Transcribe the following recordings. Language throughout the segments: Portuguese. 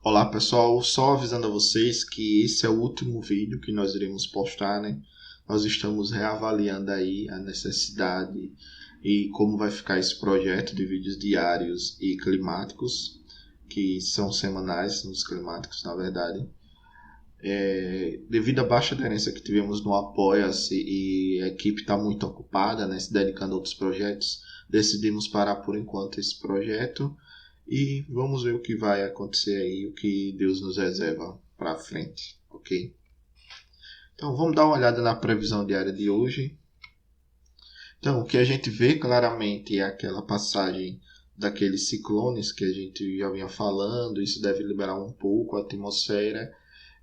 Olá pessoal, só avisando a vocês que esse é o último vídeo que nós iremos postar, né? Nós estamos reavaliando aí a necessidade e como vai ficar esse projeto de vídeos diários e climáticos, que são semanais nos climáticos, na verdade. Devido à baixa aderência que tivemos no Apoia-se e a equipe está muito ocupada, né, se dedicando a outros projetos, decidimos parar por enquanto esse projeto e vamos ver o que vai acontecer aí, o que Deus nos reserva para frente, ok? Então vamos dar uma olhada na previsão diária de hoje. Então o que a gente vê claramente é aquela passagem daqueles ciclones que a gente já vinha falando. Isso deve liberar um pouco a atmosfera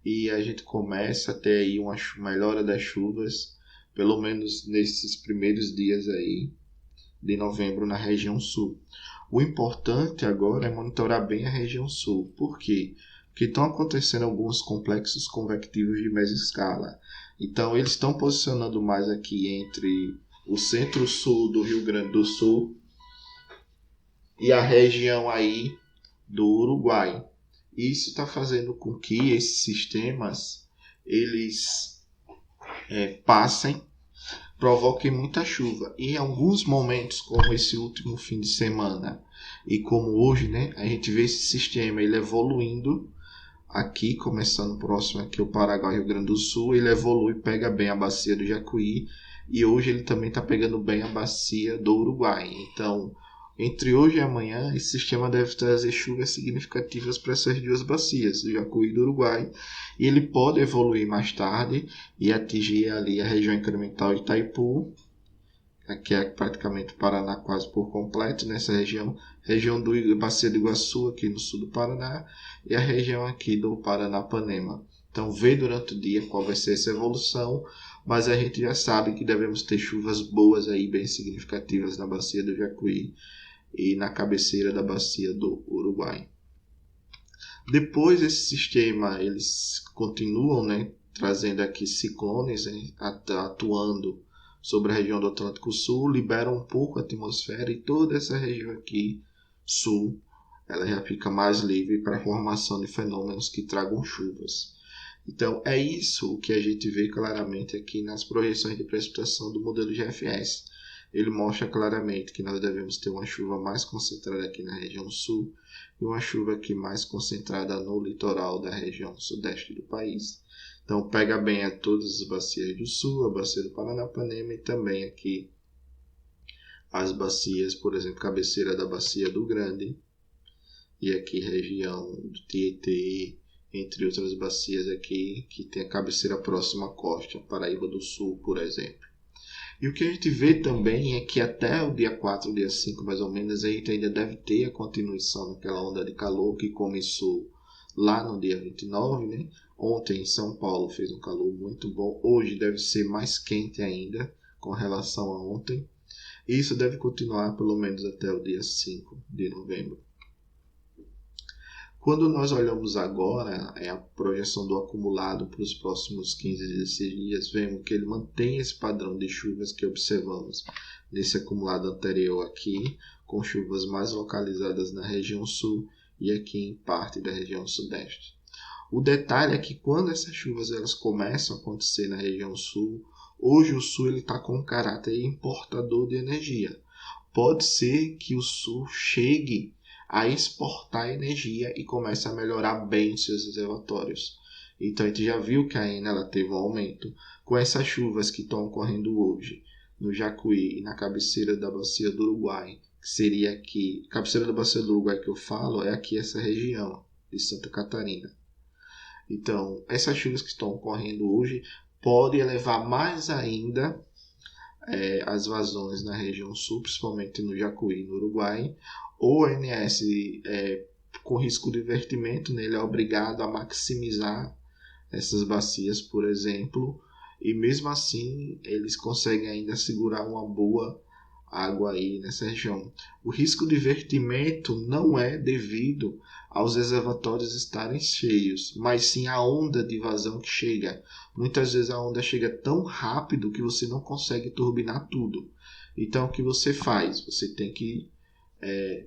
e a gente começa a ter aí uma melhora das chuvas, pelo menos nesses primeiros dias aí de novembro na região sul. O importante agora é monitorar bem a região sul. Por quê? Porque estão acontecendo alguns complexos convectivos de média escala. Então eles estão posicionando mais aqui entre o centro-sul do Rio Grande do Sul e a região aí do Uruguai. Isso está fazendo com que esses sistemas eles passem, provoquem muita chuva. E em alguns momentos, como esse último fim de semana e como hoje, né, a gente vê esse sistema ele evoluindo aqui, começando próximo aqui ao Paraguai, Rio Grande do Sul. Ele evolui, pega bem a bacia do Jacuí e hoje ele também está pegando bem a bacia do Uruguai. Então, entre hoje e amanhã, esse sistema deve trazer chuvas significativas para essas duas bacias, do Jacuí e do Uruguai, e ele pode evoluir mais tarde e atingir ali a região incremental de Itaipu, que é praticamente o Paraná quase por completo, nessa região do Bacia do Iguaçu, aqui no sul do Paraná, e a região aqui do Paranapanema. Então, vê durante o dia qual vai ser essa evolução, mas a gente já sabe que devemos ter chuvas boas aí, bem significativas na Bacia do Jacuí e na cabeceira da Bacia do Uruguai. Depois esse sistema, eles continuam, né, trazendo aqui ciclones, né, atuando sobre a região do Atlântico Sul, liberam um pouco a atmosfera e toda essa região aqui, sul, ela já fica mais livre para a formação de fenômenos que tragam chuvas. Então é isso o que a gente vê claramente aqui nas projeções de precipitação do modelo GFS. Ele mostra claramente que nós devemos ter uma chuva mais concentrada aqui na região sul e uma chuva aqui mais concentrada no litoral da região sudeste do país. Então pega bem a todas as bacias do sul, a bacia do Paranapanema e também aqui as bacias, por exemplo, cabeceira da Bacia do Grande e aqui região do Tietê, entre outras bacias aqui que tem a cabeceira próxima à costa, Paraíba do Sul, por exemplo. E o que a gente vê também é que até o dia 4, dia 5 mais ou menos, a gente ainda deve ter a continuação daquela onda de calor que começou lá no dia 29, né? Ontem em São Paulo fez um calor muito bom, hoje deve ser mais quente ainda com relação a ontem. E isso deve continuar pelo menos até o dia 5 de novembro. Quando nós olhamos agora a projeção do acumulado para os próximos 15 a 16 dias, vemos que ele mantém esse padrão de chuvas que observamos nesse acumulado anterior aqui, com chuvas mais localizadas na região sul e aqui em parte da região sudeste. O detalhe é que quando essas chuvas elas começam a acontecer na região sul, hoje o sul está com um caráter importador de energia. Pode ser que o sul chegue a exportar energia e começa a melhorar bem seus reservatórios. Então a gente já viu que a ENA ela teve um aumento. Com essas chuvas que estão ocorrendo hoje no Jacuí e na cabeceira da Bacia do Uruguai, que seria aqui, a cabeceira da Bacia do Uruguai que eu falo é aqui essa região de Santa Catarina. Então essas chuvas que estão ocorrendo hoje podem elevar mais ainda as vazões na região sul, principalmente no Jacuí, no Uruguai. O ONS, com risco de invertimento, né, ele é obrigado a maximizar essas bacias, por exemplo, e mesmo assim eles conseguem ainda segurar uma boa água aí nessa região. O risco de invertimento não é devido aos reservatórios estarem cheios, mas sim a onda de vazão que chega. Muitas vezes a onda chega tão rápido que você não consegue turbinar tudo. Então o que você faz? Você tem que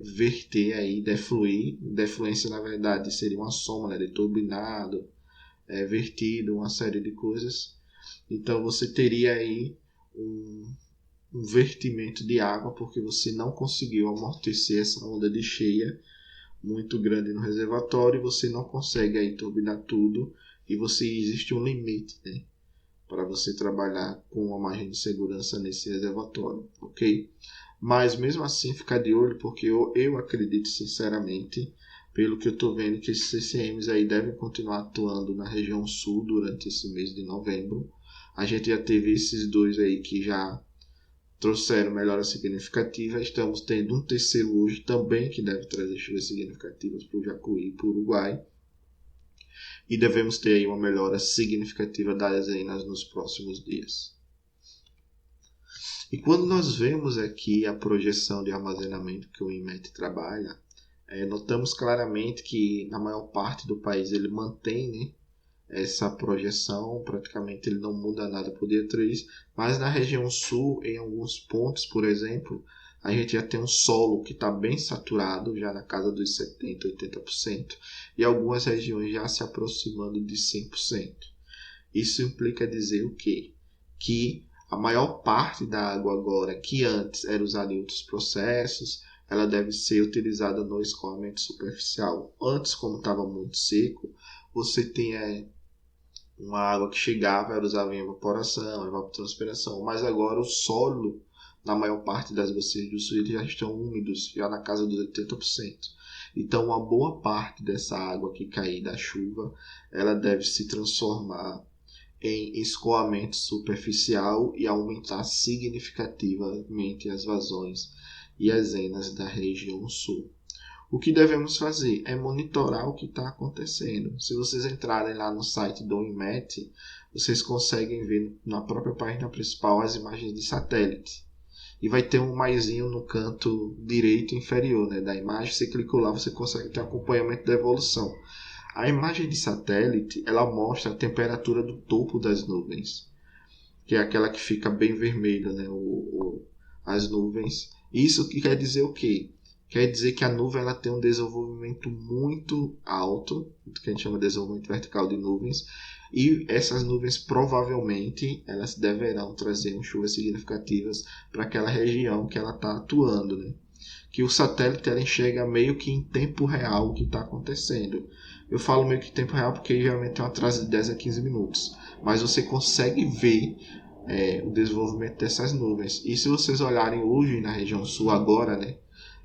verter aí, defluir. Defluência, na verdade, seria uma soma, né, de turbinado, vertido, uma série de coisas. Então você teria aí um vertimento de água porque você não conseguiu amortecer essa onda de cheia muito grande no reservatório e você não consegue aí turbinar tudo e existe um limite, né, para você trabalhar com uma margem de segurança nesse reservatório, ok? Mas mesmo assim ficar de olho porque eu acredito sinceramente, pelo que eu estou vendo, que esses CCMs aí devem continuar atuando na região sul durante esse mês de novembro. A gente já teve esses dois aí que já trouxeram melhora significativa. Estamos tendo um terceiro hoje também que deve trazer chuvas significativas para o Jacuí e para o Uruguai. E devemos ter aí uma melhora significativa das ENAs nos próximos dias. E quando nós vemos aqui a projeção de armazenamento que o INMET trabalha, notamos claramente que na maior parte do país ele mantém, né, essa projeção, praticamente ele não muda nada para o dia 3, mas na região sul, em alguns pontos, por exemplo, a gente já tem um solo que está bem saturado, já na casa dos 70%, 80%, e algumas regiões já se aproximando de 100%. Isso implica dizer o quê? Que a maior parte da água agora, que antes era usada em outros processos, ela deve ser utilizada no escoamento superficial. Antes, como estava muito seco, você tinha uma água que chegava, era usada em evaporação, evapotranspiração, mas agora o solo, na maior parte das bacias do sul, já estão úmidos, já na casa dos 80%. Então, uma boa parte dessa água que cair da chuva, ela deve se transformar em escoamento superficial e aumentar significativamente as vazões e as enas da região sul. O que devemos fazer é monitorar o que está acontecendo. Se vocês entrarem lá no site do INMET, vocês conseguem ver na própria página principal as imagens de satélite. E vai ter um maisinho no canto direito inferior, né, da imagem. Você clicou lá, você consegue ter acompanhamento da evolução. A imagem de satélite, ela mostra a temperatura do topo das nuvens, que é aquela que fica bem vermelha, né, as nuvens. Isso que quer dizer o quê? Quer dizer que a nuvem ela tem um desenvolvimento muito alto, que a gente chama de desenvolvimento vertical de nuvens, e essas nuvens provavelmente elas deverão trazer chuvas significativas para aquela região que ela está atuando, né? Que o satélite ela enxerga meio que em tempo real o que está acontecendo. Eu falo meio que em tempo real porque geralmente tem um atraso de 10 a 15 minutos, mas você consegue ver o desenvolvimento dessas nuvens. E se vocês olharem hoje na região sul agora, né,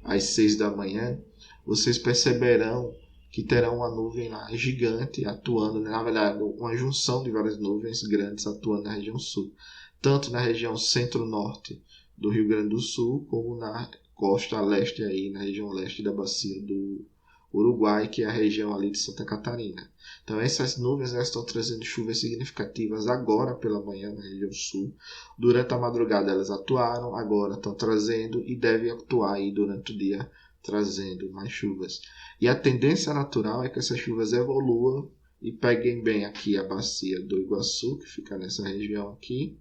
às 6 da manhã, vocês perceberão que terão uma nuvem lá gigante atuando, né? Na verdade, uma junção de várias nuvens grandes atuando na região sul, tanto na região centro-norte do Rio Grande do Sul, como na costa leste, aí, na região leste da bacia do Uruguai, que é a região ali de Santa Catarina. Então essas nuvens estão trazendo chuvas significativas agora pela manhã na região sul. Durante a madrugada elas atuaram, agora estão trazendo e devem atuar aí durante o dia trazendo mais chuvas. E a tendência natural é que essas chuvas evoluam e peguem bem aqui a bacia do Iguaçu, que fica nessa região aqui,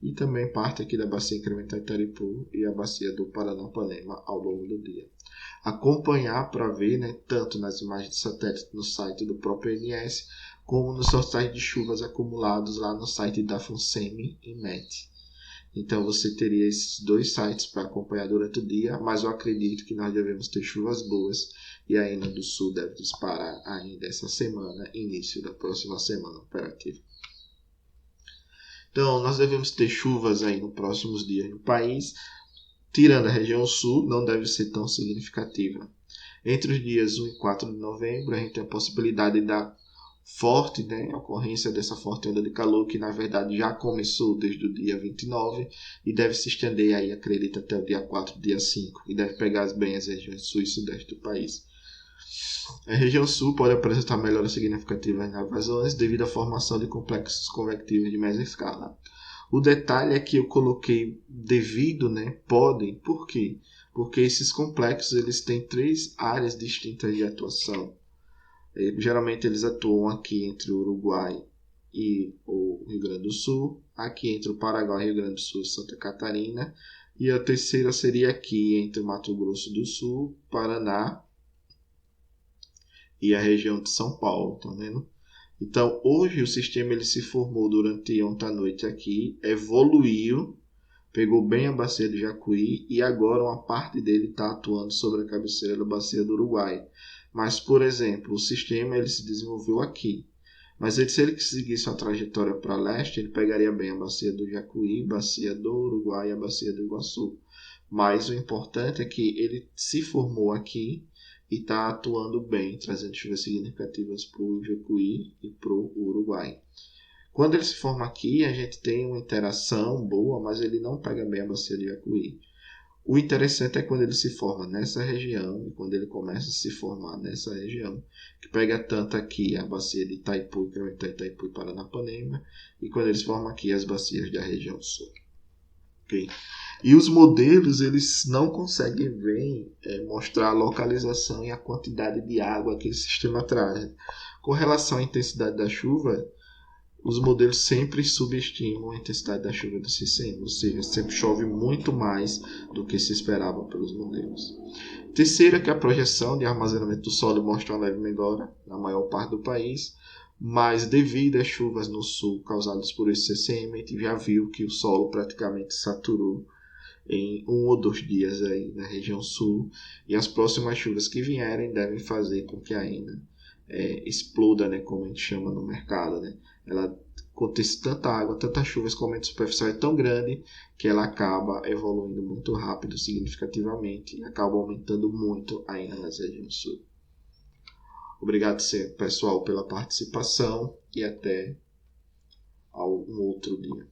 e também parte aqui da bacia incremental Itaipu e a bacia do Paranapanema ao longo do dia. Acompanhar para ver, né, tanto nas imagens de satélite no site do próprio INS, como nos totais de chuvas acumulados lá no site da FUNSEMI e MET. Então você teria esses dois sites para acompanhar durante o dia, mas eu acredito que nós devemos ter chuvas boas e a ENA do Sul deve disparar ainda essa semana, início da próxima semana operativa. Então nós devemos ter chuvas aí nos próximos dias no país, tirando a região sul, não deve ser tão significativa. Entre os dias 1 e 4 de novembro, a gente tem a possibilidade da forte, né, a ocorrência dessa forte onda de calor, que na verdade já começou desde o dia 29 e deve se estender aí, acredito, até o dia 4, dia 5, e deve pegar bem as regiões sul e sudeste do país. A região sul pode apresentar melhoras significativas nas vazões devido à formação de complexos convectivos de média escala. O detalhe é que eu coloquei devido, né, podem, por quê? Porque esses complexos eles têm 3 áreas distintas de atuação. Geralmente eles atuam aqui entre o Uruguai e o Rio Grande do Sul, aqui entre o Paraguai, Rio Grande do Sul e Santa Catarina, E a terceira seria aqui entre Mato Grosso do Sul, Paraná e a região de São Paulo, tá vendo? Então, hoje o sistema ele se formou durante ontem à noite aqui, evoluiu, pegou bem a bacia de Jacuí e agora uma parte dele está atuando sobre a cabeceira da bacia do Uruguai. Mas, por exemplo, o sistema ele se desenvolveu aqui. Mas se ele seguisse a trajetória para leste, ele pegaria bem a bacia do Jacuí, bacia do Uruguai e a bacia do Iguaçu. Mas o importante é que ele se formou aqui e está atuando bem, trazendo chuvas significativas para o Jacuí e para o Uruguai. Quando ele se forma aqui, a gente tem uma interação boa, mas ele não pega bem a bacia de Jacuí. O interessante é quando ele se forma nessa região e quando ele começa a se formar nessa região, que pega tanto aqui a bacia de Itaipu, que vai estar Itaipu e Paranapanema, e quando ele se forma aqui as bacias da região sul. Okay? E os modelos eles não conseguem bem mostrar a localização e a quantidade de água que esse sistema traz. Com relação à intensidade da chuva, os modelos sempre subestimam a intensidade da chuva do sistema, ou seja, sempre chove muito mais do que se esperava pelos modelos. Terceira, que a projeção de armazenamento do solo mostra uma leve melhora na maior parte do país, mas devido às chuvas no sul causadas por esse CCM, a gente já viu que o solo praticamente saturou em 1 ou 2 dias aí na região sul, e as próximas chuvas que vierem devem fazer com que ainda exploda, né, como a gente chama no mercado, né? Ela acontece tanta água, tanta chuva, esse aumento superficial é tão grande que ela acaba evoluindo muito rápido, significativamente, e acaba aumentando muito ainda nas regiões sul. Obrigado, pessoal, pela participação e até um outro dia.